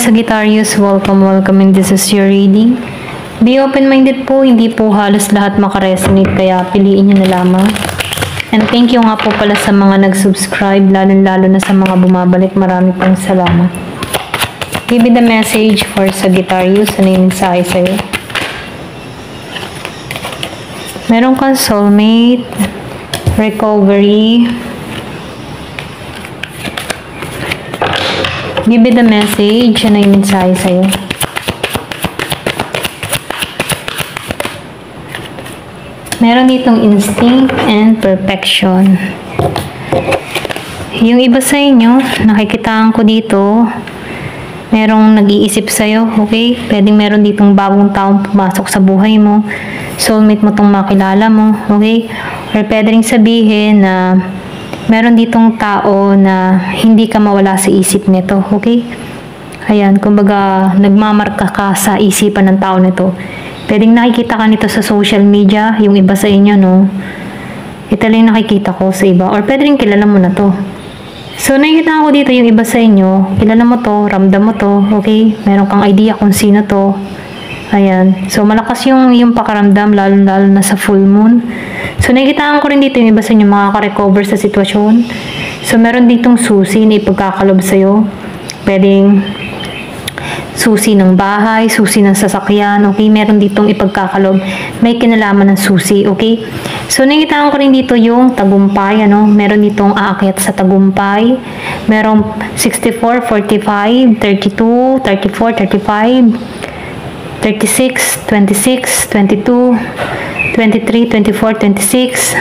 Sagittarius, welcome and this is your reading. Be open-minded po, hindi po halos lahat makaresonate kaya piliin nyo na lamang. And thank you nga po pala sa mga nag-subscribe, lalo na sa mga bumabalik, marami pong salamat. Give me the message for Sagittarius, ano yung mensahe sa'yo? Meron kang soulmate, recovery. Give me the message, ano yung mensahe sa'yo? Meron ditong instinct and perfection. Yung iba sa inyo, nakikitaan ko dito, merong nag-iisip sa'yo, okay? Pwedeng meron ditong bagong taong pumasok sa buhay mo, soulmate mo tong makilala mo, okay? Or pwede rin sabihin na meron ditong tao na hindi ka mawala sa isip nito, okay? Ayan, kumbaga, nagmamarka ka sa isipan ng tao nito. Pwedeng nakikita ka nito sa social media, yung iba sa inyo, no? Ito lang nakikita ko sa iba. Or pwede rin kilala mo na to. So, nakikita ko dito yung iba sa inyo, kilala mo to, ramdam mo to, okay? Meron kang idea kung sino to. Ayan. So, malakas yung pakaramdam, lalo na sa full moon. So, nakikitaan ko rin dito yung iba sa inyo makaka-recover sa sitwasyon. So, meron ditong susi na ipagkakalob sa'yo. Pwedeng susi ng bahay, susi ng sasakyan, okay? Meron ditong ipagkakalob. May kinalaman ng susi, okay? So, nakikitaan ko rin dito yung tagumpay, ano? Meron ditong aakyat sa tagumpay. Merong 64, 45, 32, 34, 35, 36, 26, 22, 23, 24, 26.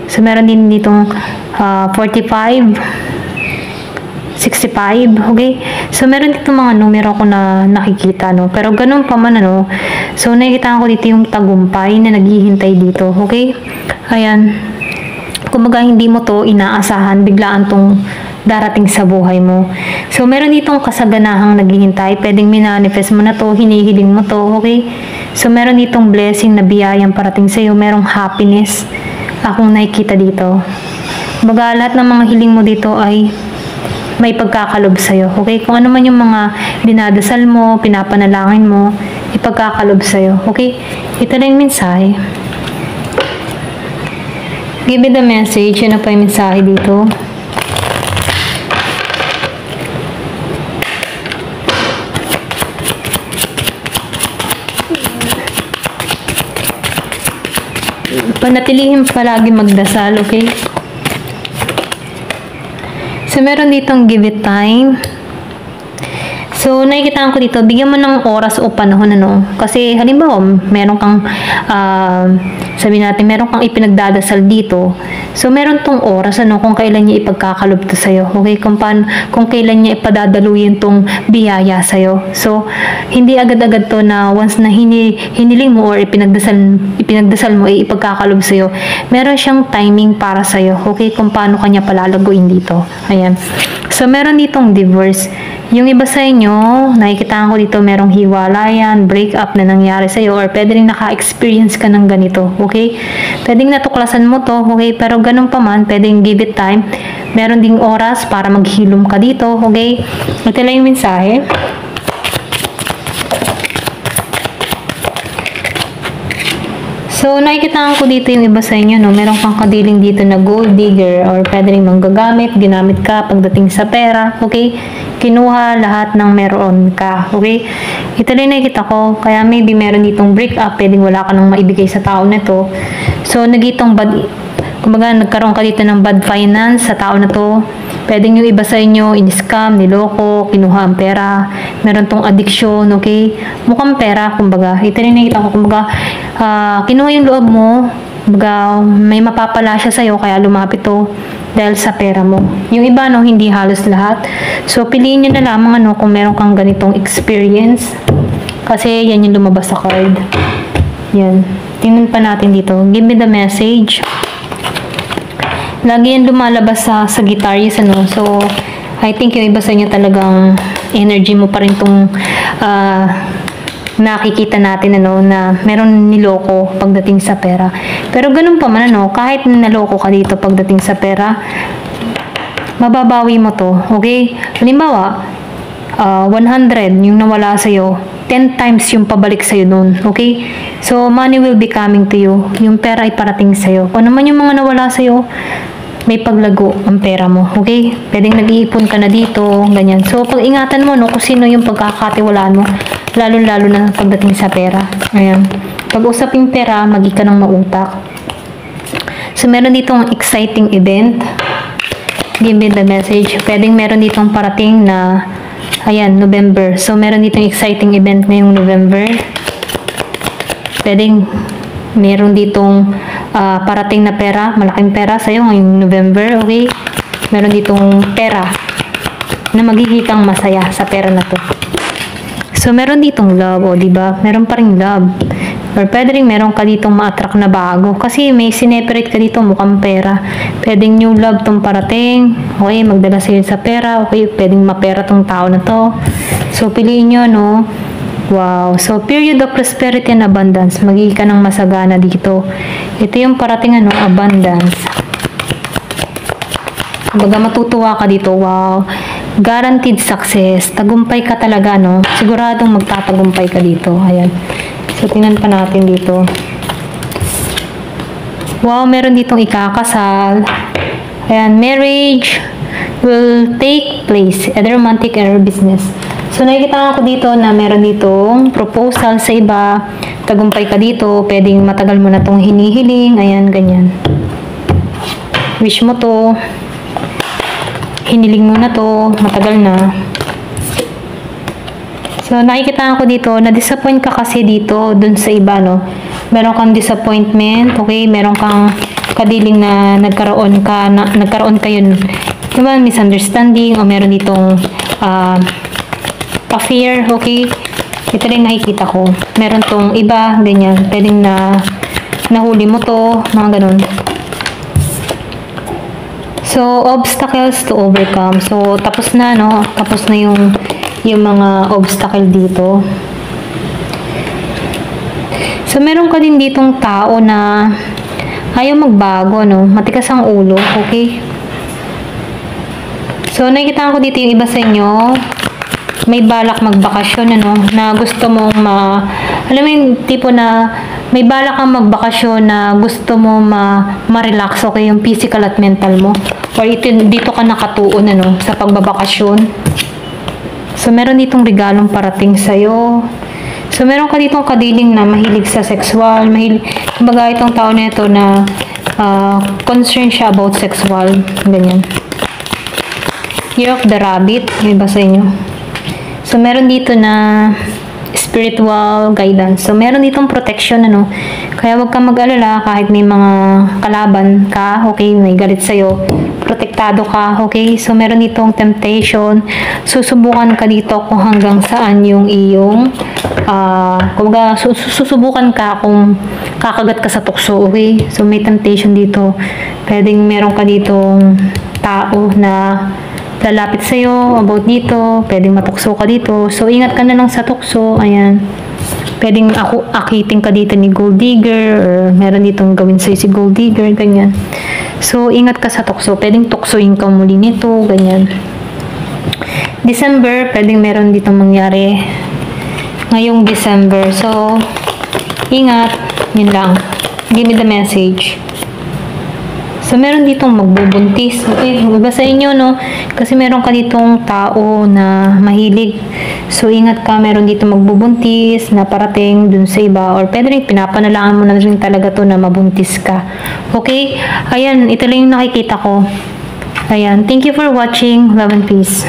So, meron din ditong 45, 65, okay? So, meron dito mga numero ko na nakikita, no? Pero ganun pa man, ano? So, nakikita ko dito yung tagumpay na naghihintay dito, okay? Ayan. Kumbaga, hindi mo to inaasahan, biglaan tong darating sa buhay mo. So, meron ditong kasaganahang naghihintay. Pwedeng minanifest mo na to, hinihiling mo to, okay? So, meron ditong blessing na biyayang parating sa'yo. Merong happiness akong nakikita dito. Kumbaga, lahat ng mga hiling mo dito ay may pagkakalob sa'yo, okay? Kung ano man yung mga dinadasal mo, pinapanalangin mo, ipagkakalob sa'yo, okay? Ito na yung mensahe. Give me the message. Ano pa yung mensahe dito? Panatilihin palagi magdasal, okay? So, meron ditong give it time. So, nakikitaan ko dito, bigyan mo ng oras o panahon, ano? Kasi, halimbawa, meron kang, sabi natin, meron kang ipinagdadasal dito. So, meron tong oras, ano, kung kailan niya ipagkakalob to sa'yo. Okay? Kung kailan niya ipadadaluyin tong biyaya sa'yo. So, hindi agad-agad to na once na hiniling mo or ipinagdasal mo, ipagkakalob sa'yo. Meron siyang timing para sa'yo. Okay? Kung paano kanya palalaguin dito. Ayan. So, meron ditong divorce. Yung iba sa inyo, nakikitaan ko dito, merong hiwalayan, breakup na nangyari sa'yo, or pwede rin naka-experience ka ng ganito, okay? Pwedeng natuklasan mo to, okay? Pero ganun pa man, pwedeng give it time. Meron ding oras para maghilom ka dito, okay? Ito lang yung mensahe. So, nakikitaan ko dito yung iba sa inyo, no? Meron kang kadiling dito na gold digger, or pwede rin ginamit ka pagdating sa pera, okay? Kinuha lahat ng meron ka, okay? Ito rin nakikita ko, kaya maybe meron ditong break up, pwedeng wala ka nang maibigay sa tao na to. So, kumbaga, nagkaroon ka dito ng bad finance sa tao na to. Pwedeng yung iba sa inyo, in-scam, niloko, kinuha ang pera, meron tong addiction, okay? Mukhang pera, kumbaga. Ito rin nakikita ko, kumbaga, kinuha yung loob mo, kumbaga, may mapapala siya sa'yo, kaya lumapit to dahil sa pera mo. Yung iba, no, hindi halos lahat. So, piliin nyo na lamang, ano, kung meron kang ganitong experience. Kasi, yan yung lumabas sa card. Yan. Tingnan pa natin dito. Give me the message. Lagi yan lumalabas sa Sagittarius, ano. So, I think yung iba sa inyo talagang energy mo pa rin tong nakikita natin, ano, na meron niloko pagdating sa pera. Pero ganun pa man, ano, kahit naloko ka dito pagdating sa pera, mababawi mo to, okay? Halimbawa, 100 yung nawala sa'yo, 10 times yung pabalik sa'yo nun. Okay? So, money will be coming to you. Yung pera ay parating sa'yo. Kung naman yung mga nawala sa'yo, may paglago ang pera mo. Okay? Pwedeng nag-iipon ka na dito, ganyan. So, pag-ingatan mo, no, kung sino yung pagkakatiwalaan mo, lalo-lalo na pagdating sa pera. Ayan. Pag-usap yung pera, magi ka ng mautak. So, meron ditong exciting event. Give me the message. Pwedeng meron ditong parating na, ayan, November. So, meron ditong exciting event ngayong November. Pwedeng meron ditong parating na pera, malaking pera sa'yo ngayong November, okay? Meron ditong pera na magiging kang masaya sa pera na to. So, meron ditong love, o diba? Meron pa rin love. Or pwede rin meron ka ditong ma-attract na bago. Kasi may sineperate ka dito mukhang pera. Pwedeng new love tong parating. Okay, magdala sa'yo sa pera. Okay, pwedeng mapera tong tao na to. So, piliin nyo, no? Wow. So, period of prosperity and abundance. Magiging ka ng masagana dito. Ito yung parating, ano, abundance. Baga matutuwa ka dito. Wow. Guaranteed success. Tagumpay ka talaga, no? Siguradong magtatagumpay ka dito. Ayan. So, tingnan pa natin dito. Wow, meron ditong ikakasal. Ayan, marriage will take place, either romantic or business. So, nakikita ko dito na meron ditong proposal sa iba. Tagumpay ka dito. Pwedeng matagal mo na tong hinihiling. Ayan, ganyan. Wish mo to. Hiniling mo na to. Matagal na. So, nakikita ko dito, na-disappoint ka kasi dito, dun sa iba, no? Meron kang disappointment, okay? Meron kang kadiling na nagkaroon kayo, diba, misunderstanding, o meron ditong affair, okay? Ito rin nakikita ko. Meron tong iba, ganyan. Pwedeng nahuli mo to, mga ganun. So, obstacles to overcome. So, tapos na, no? Tapos na yung mga obstacle dito. So, meron ka din ditong tao na ayaw magbago, no? Matikas ang ulo, okay? So, nakikita ko dito yung iba sa inyo, may balak magbakasyon, ano? Na gusto mong alam mo yung tipo na may balak kang magbakasyon na gusto mo ma-relax, okay? Yung physical at mental mo. Or dito ka nakatuon, ano? Sa pagbabakasyon. So, meron ditong regalong parating sa'yo. So, meron ka ditong kadiling na mahilig sa sexual. Kumbaga, itong tao na ito na concerned siya about sexual. Ganyan. Year of the Rabbit. Yung iba sa inyo. So, meron dito na spiritual guidance. So, meron ditong protection, ano. Kaya huwag kang mag-alala kahit may mga kalaban ka, okay, may galit sa'yo. Protektado ka, okay? So, meron ditong temptation. Susubukan ka dito kung hanggang saan yung iyong kumbaga, susubukan ka kung kakagat ka sa tukso, okay? So, may temptation dito. Pwedeng meron ka ditong tao na lalapit sa'yo about dito. Pwedeng matukso ka dito. So, ingat ka na lang sa tukso. Ayan. Pwedeng akiting ka dito ni gold digger, or meron ditong gawin sa'yo si gold digger, ganyan. So, ingat ka sa tukso. Pwedeng tuksoin ka muli nito, ganyan. December, pwedeng meron ditong mangyari ngayong December. So, ingat. Yun lang. Give me the message. So, meron ditong magbubuntis. Okay, iba sa inyo, no? Kasi meron ka ditong tao na mahilig. So, ingat ka. Meron ditong magbubuntis na parating dun sa iba. Or pwede rin, pinapanalangan mo na rin talaga to na mabuntis ka. Okay? Ayan, ito lang yung nakikita ko. Ayan. Thank you for watching. Love and peace.